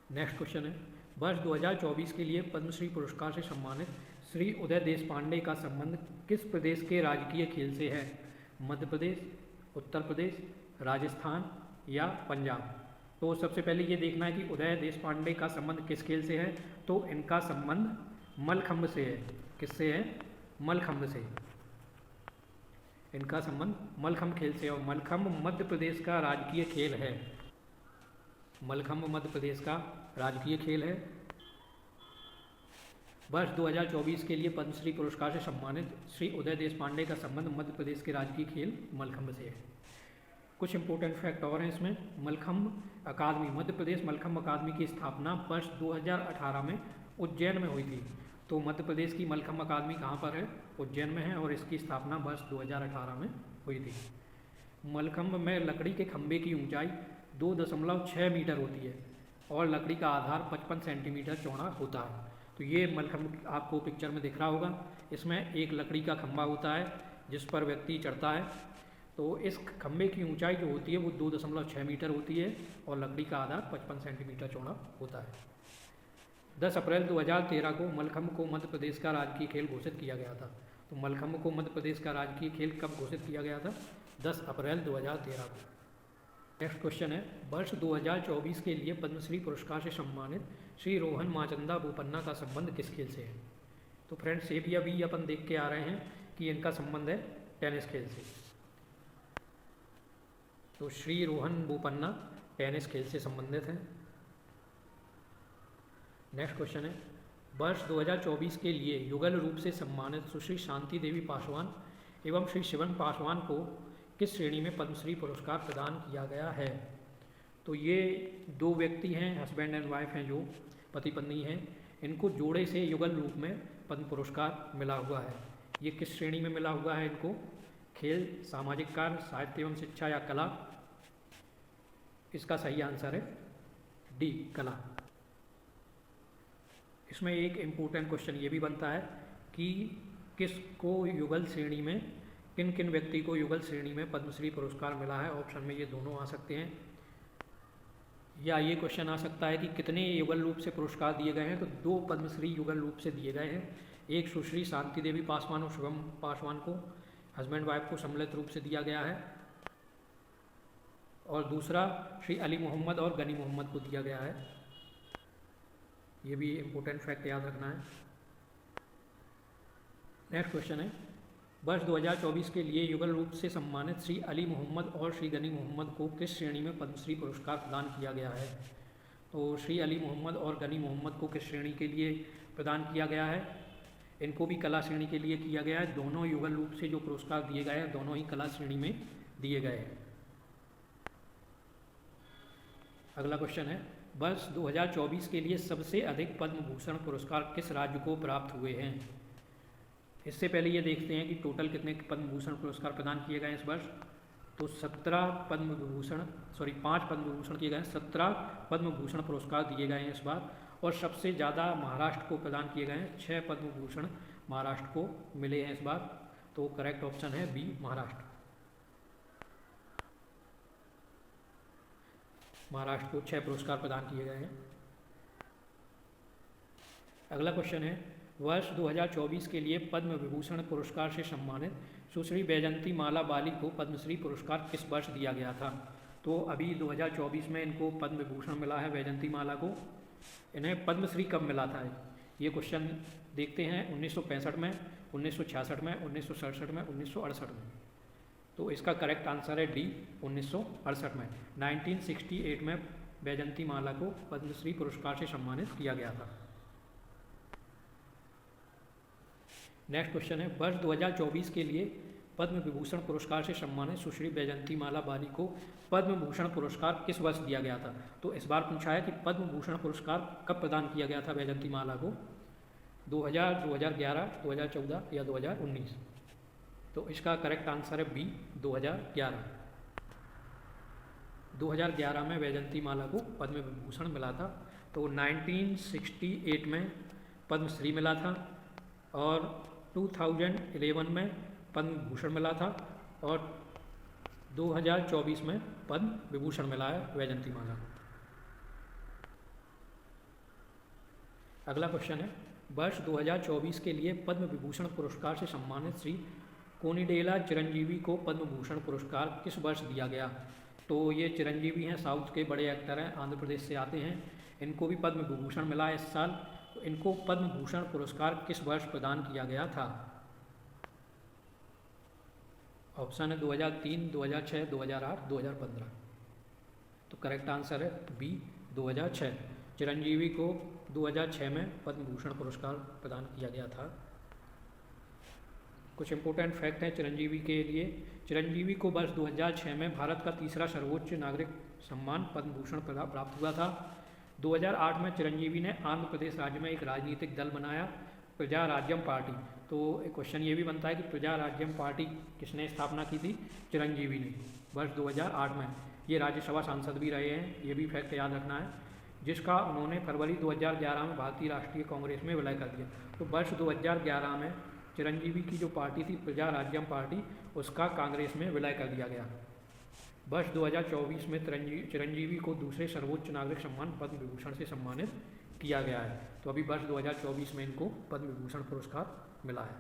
नेक्स्ट क्वेश्चन है। वर्ष 2024 के लिए पद्मश्री पुरस्कार से सम्मानित श्री उदय देशपांडे का संबंध किस प्रदेश के राजकीय खेल से है? मध्य प्रदेश, उत्तर प्रदेश, राजस्थान या पंजाब। तो सबसे पहले ये देखना है कि उदय देशपांडे का संबंध किस खेल से है। तो इनका संबंध मलखंभ से है। किससे है? मलखंभ से। इनका संबंध मलखंभ खेल से, और मलखंभ मध्य प्रदेश का राजकीय खेल है। मलखंभ मध्य प्रदेश का राजकीय खेल है। वर्ष 2024 के लिए पद्मश्री पुरस्कार से सम्मानित श्री उदय देशपांडे का संबंध मध्य प्रदेश के राजकीय खेल मलखंभ से है। कुछ इंपॉर्टेंट फैक्ट और हैं इसमें। मलखंभ अकादमी, मध्य प्रदेश मलखंभ अकादमी की स्थापना वर्ष 2018 में उज्जैन में हुई थी। तो मध्य प्रदेश की मलखंभ अकादमी कहाँ पर है? उज्जैन में है, और इसकी स्थापना वर्ष 2018 में हुई थी। मलखंभ में लकड़ी के खंभे की ऊंचाई 2.6 मीटर होती है और लकड़ी का आधार 55 सेंटीमीटर चौड़ा होता है। तो ये मलखंभ आपको पिक्चर में दिख रहा होगा। इसमें एक लकड़ी का खंभा होता है जिस पर व्यक्ति चढ़ता है। तो इस खंभे की ऊंचाई जो होती है वो 2.6 मीटर होती है और लकड़ी का आधार 55 सेंटीमीटर चौड़ा होता है। 10 अप्रैल 2013 को मलखंभ को मध्य प्रदेश का राजकीय खेल घोषित किया गया था। तो मलखंभ को मध्य प्रदेश का राजकीय खेल कब घोषित किया गया था? 10 अप्रैल 2013 को। नेक्स्ट क्वेश्चन है। वर्ष 2024 के लिए पद्मश्री पुरस्कार से सम्मानित श्री रोहन माचंदा बोपन्ना का संबंध किस खेल से है? तो फ्रेंड्स ये भी अभी अपन देख के आ रहे हैं कि इनका संबंध है टेनिस खेल से। तो श्री रोहन बोपन्ना टेनिस खेल से संबंधित हैं। नेक्स्ट क्वेश्चन है, वर्ष 2024 के लिए युगल रूप से सम्मानित सुश्री शांति देवी पासवान एवं श्री शिवन पासवान को किस श्रेणी में पद्मश्री पुरस्कार प्रदान किया गया है? तो ये दो व्यक्ति हैं, हस्बैंड एंड वाइफ हैं, जो पति पत्नी हैं, इनको जोड़े से युगल रूप में पद्म पुरस्कार मिला हुआ है। ये किस श्रेणी में मिला हुआ है इनको? खेल, सामाजिक कार्य, साहित्य एवं शिक्षा या कला? इसका सही आंसर है डी, कला। इसमें एक इम्पोर्टेंट क्वेश्चन ये भी बनता है कि किसको युगल श्रेणी में, किन किन व्यक्ति को युगल श्रेणी में पद्मश्री पुरस्कार मिला है। ऑप्शन में ये दोनों आ सकते हैं, या ये क्वेश्चन आ सकता है कि कितने युगल रूप से पुरस्कार दिए गए हैं। तो 2 पद्मश्री युगल रूप से दिए गए हैं। एक सुश्री शांति देवी पासवान और शिवम पासवान को, हस्बैंड वाइफ को सम्मिलित रूप से दिया गया है, और दूसरा श्री अली मोहम्मद और गनी मोहम्मद को दिया गया है। ये भी इम्पोर्टेंट फैक्ट याद रखना है। नेक्स्ट क्वेश्चन है, वर्ष 2024 के लिए युगल रूप से सम्मानित श्री अली मोहम्मद और श्री गनी मोहम्मद को किस श्रेणी में पद्मश्री पुरस्कार प्रदान किया गया है? तो श्री अली मोहम्मद और गनी मोहम्मद को किस श्रेणी के लिए प्रदान किया गया है? इनको भी कला श्रेणी के लिए किया गया है। दोनों युगल रूप से जो पुरस्कार दिए गए हैं दोनों ही कला श्रेणी में दिए गए हैं। अगला क्वेश्चन है, वर्ष 2024 के लिए सबसे अधिक पद्म भूषण पुरस्कार किस राज्य को प्राप्त हुए हैं? इससे पहले ये देखते हैं कि टोटल कितने पद्म भूषण पुरस्कार प्रदान किए गए हैं इस वर्ष। तो 5 पद्म विभूषण किए गए हैं, 17 पद्म भूषण पुरस्कार दिए गए हैं इस बार, और सबसे ज़्यादा महाराष्ट्र को प्रदान किए गए हैं। 6 पद्म भूषण महाराष्ट्र को मिले हैं इस बार। तो करेक्ट ऑप्शन है बी, महाराष्ट्र। महाराष्ट्र को 6 पुरस्कार प्रदान किए गए हैं। अगला क्वेश्चन है, वर्ष 2024 के लिए पद्म विभूषण पुरस्कार से सम्मानित सुश्री बैजंती माला बाली को पद्मश्री पुरस्कार किस वर्ष दिया गया था? तो अभी 2024 में इनको पद्म विभूषण मिला है, बैजंती माला को। इन्हें पद्मश्री कब मिला था? ये क्वेश्चन देखते हैं 1965 में, 1966 में, 1967 में, 1968 में। तो इसका करेक्ट आंसर है डी, 1968 में। 1968 में बैजंती माला को पद्मश्री पुरस्कार से सम्मानित किया गया था। नेक्स्ट क्वेश्चन है, वर्ष 2024 के लिए पद्म विभूषण पुरस्कार से सम्मानित सुश्री बैजंती माला बाली को पद्म भूषण पुरस्कार किस वर्ष दिया गया था? तो इस बार पूछा है कि पद्म भूषण पुरस्कार कब प्रदान किया गया था बैजंती माला को? 2000, 2011, 2014 या 2019? तो इसका करेक्ट आंसर है बी, 2011। 2011 में बैजंती माला को पद्म विभूषण मिला था। तो 1968 में पद्मश्री मिला था, और 2011 में पद्म भूषण मिला था, और 2024 में पद्म विभूषण मिला है वैजंती माला को। अगला क्वेश्चन है, वर्ष 2024 के लिए पद्म विभूषण पुरस्कार से सम्मानित श्री कोनिडेला चिरंजीवी को पद्म भूषण पुरस्कार किस वर्ष दिया गया? तो ये चिरंजीवी हैं, साउथ के बड़े एक्टर हैं, आंध्र प्रदेश से आते हैं। इनको भी पद्म विभूषण मिला है इस साल। तो इनको पद्म भूषण पुरस्कार किस वर्ष प्रदान किया गया था? ऑप्शन है 2003, 2006, 2008, 2015। तो करेक्ट आंसर है बी, 2006। चिरंजीवी को 2006 में पद्म भूषण पुरस्कार प्रदान किया गया था। कुछ इंपॉर्टेंट फैक्ट हैं चिरंजीवी के लिए। चिरंजीवी को वर्ष 2006 में भारत का तीसरा सर्वोच्च नागरिक सम्मान पद्म भूषण प्राप्त हुआ था। 2008 में चिरंजीवी ने आंध्र प्रदेश राज्य में एक राजनीतिक दल बनाया, प्रजा राज्यम पार्टी। तो एक क्वेश्चन ये भी बनता है कि प्रजा राज्यम पार्टी किसने स्थापना की थी? चिरंजीवी ने, वर्ष 2008 में। ये राज्यसभा सांसद भी रहे हैं, ये भी फैक्ट याद रखना है, जिसका उन्होंने फरवरी 2011 में भारतीय राष्ट्रीय कांग्रेस में विलय कर दिया। तो वर्ष 2011 में चिरंजीवी की जो पार्टी थी प्रजा राज्यम पार्टी, उसका कांग्रेस में विलय कर दिया गया। वर्ष 2024 में चिरंजीवी को दूसरे सर्वोच्च नागरिक सम्मान पद्म विभूषण से सम्मानित किया गया है। तो अभी वर्ष 2024 में इनको पद्म विभूषण पुरस्कार मिला है।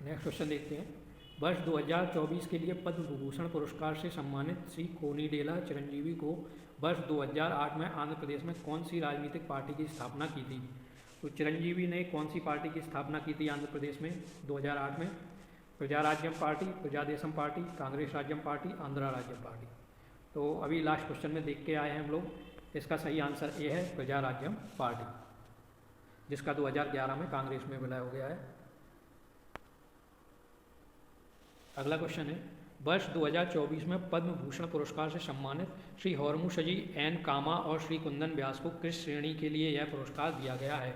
नेक्स्ट क्वेश्चन देखते हैं, वर्ष 2024 के लिए पद्म विभूषण पुरस्कार से सम्मानित श्री कोनिडेला चिरंजीवी को वर्ष 2008 में आंध्र प्रदेश में कौन सी राजनीतिक पार्टी की स्थापना की थी? तो चिरंजीवी ने कौन सी पार्टी की स्थापना की थी आंध्र प्रदेश में 2008 में? प्रजा Rajyam party, Praja Desam party, Congress Rajyam party, Andhra Rajyam party. तो अभी लास्ट क्वेश्चन में देख के आए हैं हम लोग, इसका सही आंसर ये है प्रजा राज्यम पार्टी, जिसका 2011 में कांग्रेस में विलय हो गया है। अगला क्वेश्चन है, वर्ष 2024 में पद्म भूषण पुरस्कार से सम्मानित श्री हौरमुसजी एन कामा और श्री कुंदन व्यास को किस श्रेणी के लिए यह पुरस्कार दिया गया है?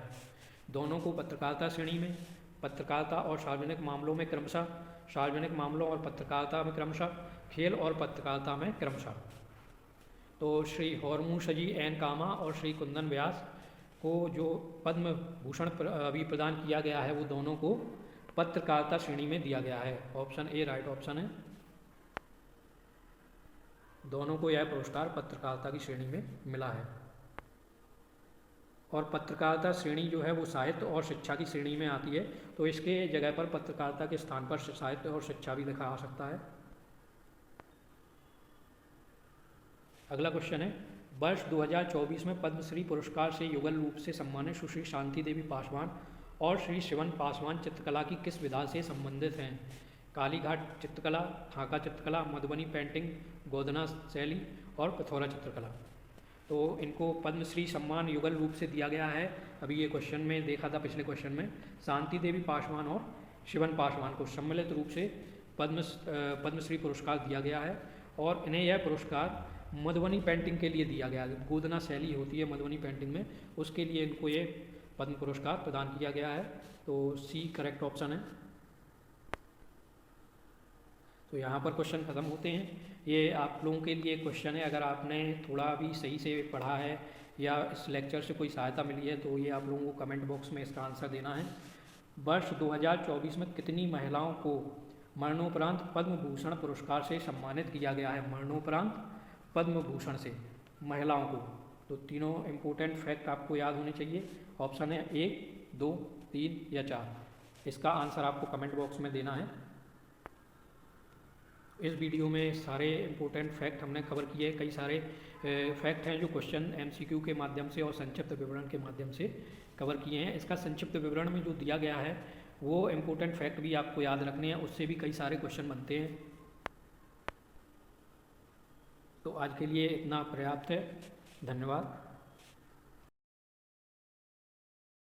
दोनों को पत्रकारिता श्रेणी में, पत्रकारिता और सार्वजनिक मामलों में क्रमशः, सार्वजनिक मामलों और पत्रकारिता में क्रमशः, खेल और पत्रकारिता में क्रमशः। तो श्री हौरमुसजी एन कामा और श्री कुंदन व्यास को जो पद्म भूषण अभी प्रदान किया गया है वो दोनों को पत्रकारिता श्रेणी में दिया गया है। ऑप्शन ए राइट ऑप्शन है, दोनों को यह पुरस्कार पत्रकारिता की श्रेणी में मिला है। और पत्रकारिता श्रेणी जो है वो साहित्य और शिक्षा की श्रेणी में आती है, तो इसके जगह पर पत्रकारिता के स्थान पर साहित्य और शिक्षा भी लिखा आ सकता है। अगला क्वेश्चन है, वर्ष 2024 में पद्मश्री पुरस्कार से युगल रूप से सम्मानित सुश्री शांति देवी पासवान और श्री शिवन पासवान चित्रकला की किस विधा से संबंधित हैं? कालीघाट चित्रकला, थाका चित्रकला, मधुबनी पेंटिंग, गोधना शैली और पिथौरा चित्रकला। तो इनको पद्मश्री सम्मान युगल रूप से दिया गया है। अभी ये क्वेश्चन में देखा था, पिछले क्वेश्चन में शांति देवी पासवान और शिवन पासवान को सम्मिलित रूप से पद्मश्री पुरस्कार दिया गया है। और इन्हें यह पुरस्कार मधुबनी पेंटिंग के लिए दिया गया है। गोधना शैली होती है मधुबनी पेंटिंग में, उसके लिए इनको ये पद्म पुरस्कार प्रदान किया गया है। तो सी करेक्ट ऑप्शन है। तो यहाँ पर क्वेश्चन ख़त्म होते हैं। ये आप लोगों के लिए क्वेश्चन है, अगर आपने थोड़ा भी सही से पढ़ा है या इस लेक्चर से कोई सहायता मिली है तो ये आप लोगों को कमेंट बॉक्स में इसका आंसर देना है। वर्ष 2024 में कितनी महिलाओं को मरणोपरांत पद्म भूषण पुरस्कार से सम्मानित किया गया है? मरणोपरांत पद्म भूषण से महिलाओं को। तो तीनों इम्पोर्टेंट फैक्ट आपको याद होने चाहिए। ऑप्शन है 1, 2, 3 या 4। इसका आंसर आपको कमेंट बॉक्स में देना है। इस वीडियो में सारे इम्पोर्टेंट फैक्ट हमने कवर किए। कई सारे फैक्ट हैं जो क्वेश्चन एमसीक्यू के माध्यम से और संक्षिप्त विवरण के माध्यम से कवर किए हैं। इसका संक्षिप्त विवरण में जो दिया गया है वो इम्पोर्टेंट फैक्ट भी आपको याद रखने हैं, उससे भी कई सारे क्वेश्चन बनते हैं। तो आज के लिए इतना पर्याप्त है। धन्यवाद।